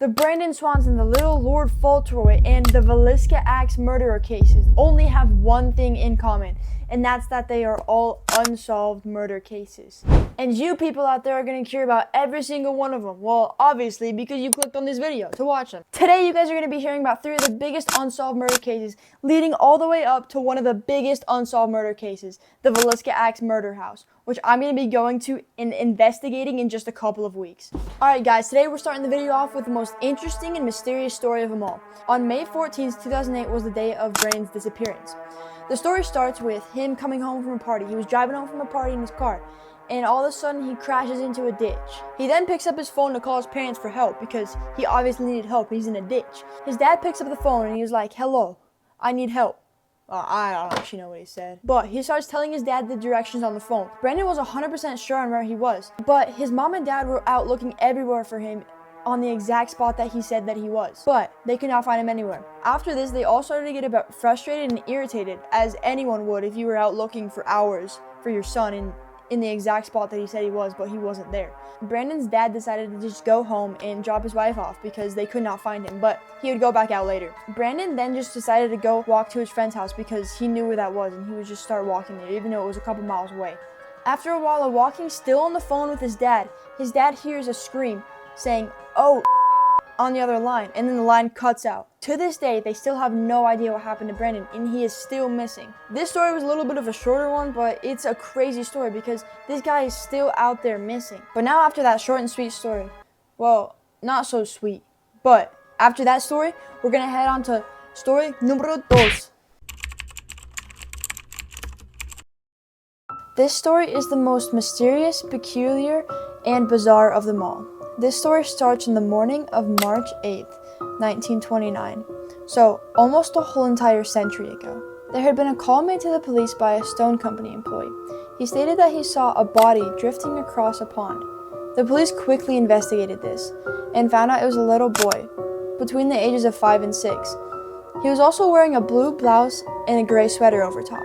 The Brandon Swanson, the Little Lord Fauntleroy, and the Villisca Axe murderer cases only have one thing in common, and that's that they are all unsolved murder cases. And you people out there are going to care about every single one of them. Well, obviously, because you clicked on this video to watch them. Today, you guys are going to be hearing about 3 of the biggest unsolved murder cases, leading all the way up to one of the biggest unsolved murder cases, the Villisca Axe murder house, which I'm going to be going to and investigating in just a couple of weeks. Alright guys, today we're starting the video off with the most interesting and mysterious story of them all. On May 14th, 2008 was the day of Brandon's disappearance. The story starts with him coming home from a party. He was driving home from a party in his car, and all of a sudden he crashes into a ditch. He then picks up his phone to call his parents for help because he obviously needed help. He's in a ditch. His dad picks up the phone and he was like, "Hello, I need help." I don't actually know what he said. But he starts telling his dad the directions on the phone. Brandon was 100% sure on where he was, but his mom and dad were out looking everywhere for him on the exact spot that he said that he was. But they could not find him anywhere. After this, they all started to get a bit frustrated and irritated, as anyone would if you were out looking for hours for your son in the exact spot that he said he was, but he wasn't there. Brandon's dad decided to just go home and drop his wife off because they could not find him, but he would go back out later. Brandon then just decided to go walk to his friend's house because he knew where that was, and he would just start walking there, even though it was a couple miles away. After a while of walking, still on the phone with his dad hears a scream saying, "Oh," on the other line, and then the line cuts out. To this day, they still have no idea what happened to Brandon, and he is still missing. This story was a little bit of a shorter one, but it's a crazy story because this guy is still out there missing. But now after that short and sweet story, well, not so sweet, but after that story, we're gonna head on to story número 2. This story is the most mysterious, peculiar, and bizarre of them all. This story starts in the morning of March 8th, 1929, so almost a whole entire century ago. There had been a call made to the police by a stone company employee. He stated that he saw a body drifting across a pond. The police quickly investigated this and found out it was a little boy, between the ages of 5 and 6. He was also wearing a blue blouse and a gray sweater over top,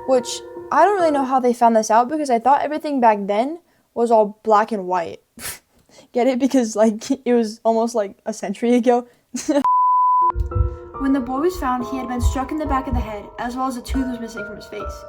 which I don't really know how they found this out because I thought everything back then was all black and white. Get it? Because it was almost like a century ago. When the boy was found, he had been struck in the back of the head, as well as a tooth was missing from his face,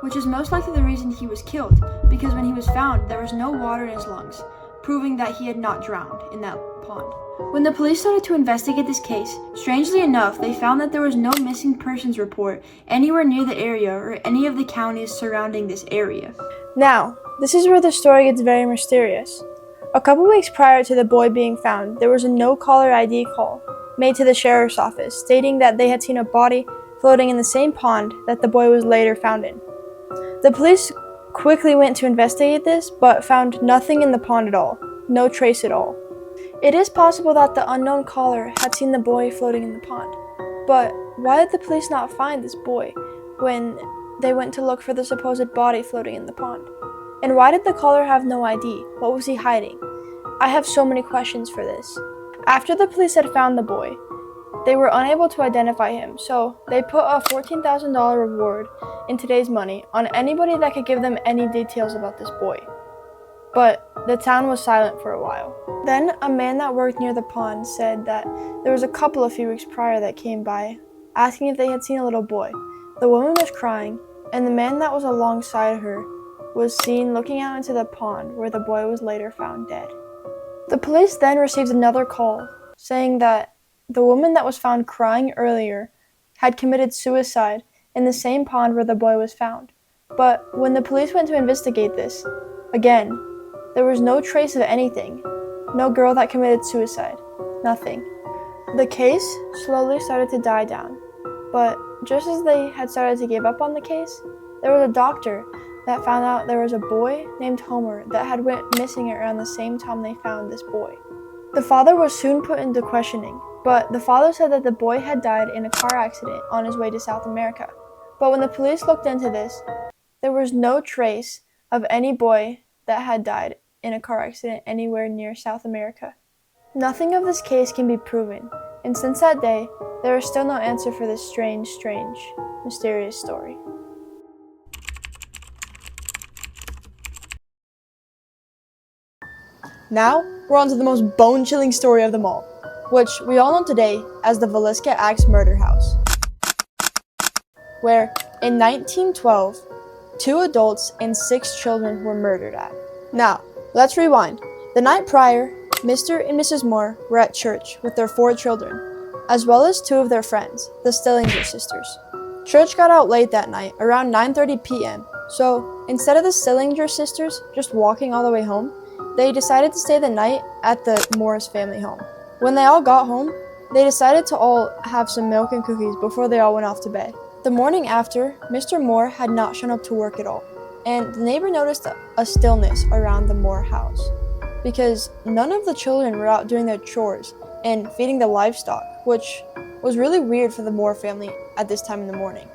which is most likely the reason he was killed, because when he was found, there was no water in his lungs, proving that he had not drowned in that pond. When the police started to investigate this case, strangely enough, they found that there was no missing persons report anywhere near the area or any of the counties surrounding this area. Now, this is where the story gets very mysterious. A couple weeks prior to the boy being found, there was a no-caller ID call made to the sheriff's office stating that they had seen a body floating in the same pond that the boy was later found in. The police quickly went to investigate this, but found nothing in the pond at all, no trace at all. It is possible that the unknown caller had seen the boy floating in the pond, but why did the police not find this boy when they went to look for the supposed body floating in the pond? And why did the caller have no ID? What was he hiding? I have so many questions for this. After the police had found the boy, they were unable to identify him, so they put a $14,000 reward in today's money on anybody that could give them any details about this boy. But the town was silent for a while. Then a man that worked near the pond said that there was a couple a few weeks prior that came by, asking if they had seen a little boy. The woman was crying, and the man that was alongside her was seen looking out into the pond where the boy was later found dead. The police then received another call saying that the woman that was found crying earlier had committed suicide in the same pond where the boy was found. But when the police went to investigate this, again, there was no trace of anything. No girl that committed suicide. Nothing. The case slowly started to die down, but just as they had started to give up on the case, there was a doctor that found out there was a boy named Homer that had went missing around the same time they found this boy. The father was soon put into questioning, but the father said that the boy had died in a car accident on his way to South America. But when the police looked into this, there was no trace of any boy that had died in a car accident anywhere near South America. Nothing of this case can be proven, and since that day, there is still no answer for this strange, mysterious story. Now, we're on to the most bone-chilling story of them all. which we all know today as the Villisca Axe Murder House, where in 1912, 2 adults and 6 children were murdered at. Now, let's rewind. The night prior, Mr. and Mrs. Moore were at church with their 4 children, as well as 2 of their friends, the Stillinger sisters. Church got out late that night, around 9:30 p.m., so instead of the Stillinger sisters just walking all the way home, they decided to stay the night at the Moore's family home. When they all got home, they decided to all have some milk and cookies before they all went off to bed. The morning after, Mr. Moore had not shown up to work at all, and the neighbor noticed a stillness around the Moore house because none of the children were out doing their chores and feeding the livestock, which was really weird for the Moore family at this time in the morning.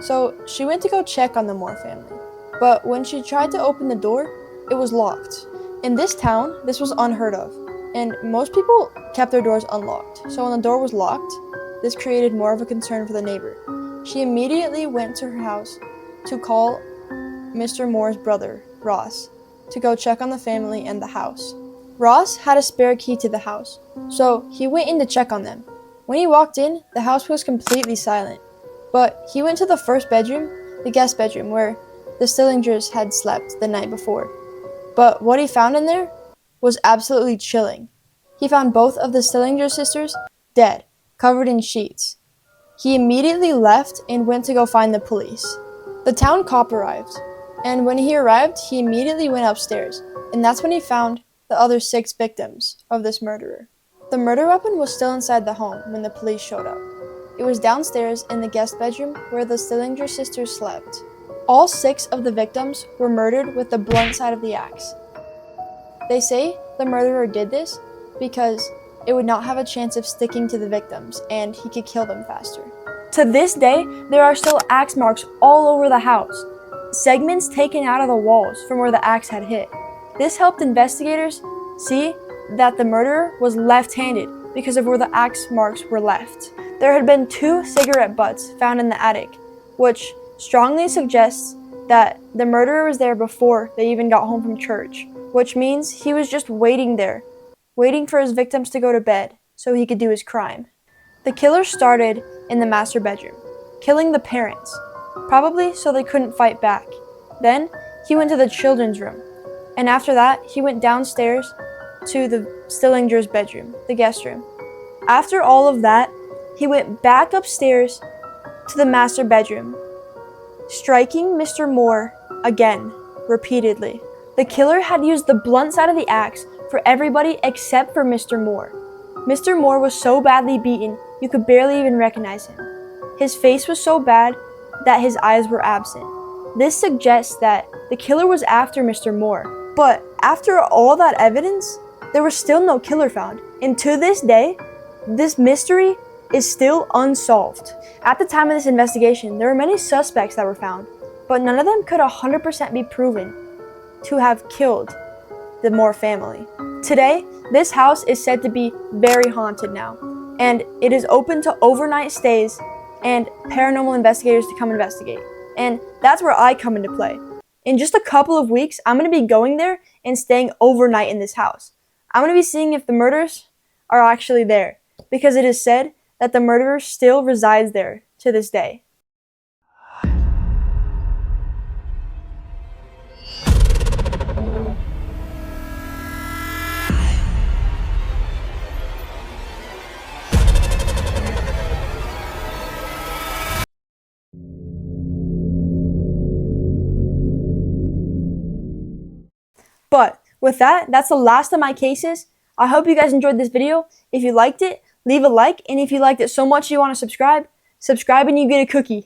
So she went to go check on the Moore family, but when she tried to open the door, it was locked. In this town, this was unheard of, and most people kept their doors unlocked. So when the door was locked, this created more of a concern for the neighbor. She immediately went to her house to call Mr. Moore's brother, Ross, to go check on the family and the house. Ross had a spare key to the house, so he went in to check on them. When he walked in, the house was completely silent, but he went to the first bedroom, the guest bedroom, where the Stillingers had slept the night before. But what he found in there was absolutely chilling. He found both of the Stillinger sisters dead, covered in sheets. He immediately left and went to go find the police. The town cop arrived, and when he arrived, he immediately went upstairs, and that's when he found the other 6 victims of this murderer. The murder weapon was still inside the home when the police showed up. It was downstairs in the guest bedroom where the Stillinger sisters slept. All 6 of the victims were murdered with the blunt side of the axe. They say the murderer did this because it would not have a chance of sticking to the victims and he could kill them faster. To this day, there are still axe marks all over the house, segments taken out of the walls from where the axe had hit. This helped investigators see that the murderer was left-handed because of where the axe marks were left. There had been 2 cigarette butts found in the attic, which strongly suggests that the murderer was there before they even got home from church, which means he was just waiting there, waiting for his victims to go to bed so he could do his crime. The killer started in the master bedroom, killing the parents, probably so they couldn't fight back. Then he went to the children's room, and after that he went downstairs to the Stillinger's bedroom, the guest room. After all of that, he went back upstairs to the master bedroom, striking Mr. Moore again, repeatedly. The killer had used the blunt side of the axe for everybody except for Mr. Moore. Mr. Moore was so badly beaten, you could barely even recognize him. His face was so bad that his eyes were absent. This suggests that the killer was after Mr. Moore. But after all that evidence, there was still no killer found. And to this day, this mystery is still unsolved. At the time of this investigation, there were many suspects that were found, but none of them could 100% be proven to have killed the Moore family. Today, this house is said to be very haunted now, and it is open to overnight stays and paranormal investigators to come investigate. And that's where I come into play. In just a couple of weeks, I'm going to be going there and staying overnight in this house. I'm going to be seeing if the murders are actually there, because it is said that the murderer still resides there to this day. But with that, that's the last of my cases. I hope you guys enjoyed this video. If you liked it, leave a like, and if you liked it so much you want to subscribe and you get a cookie.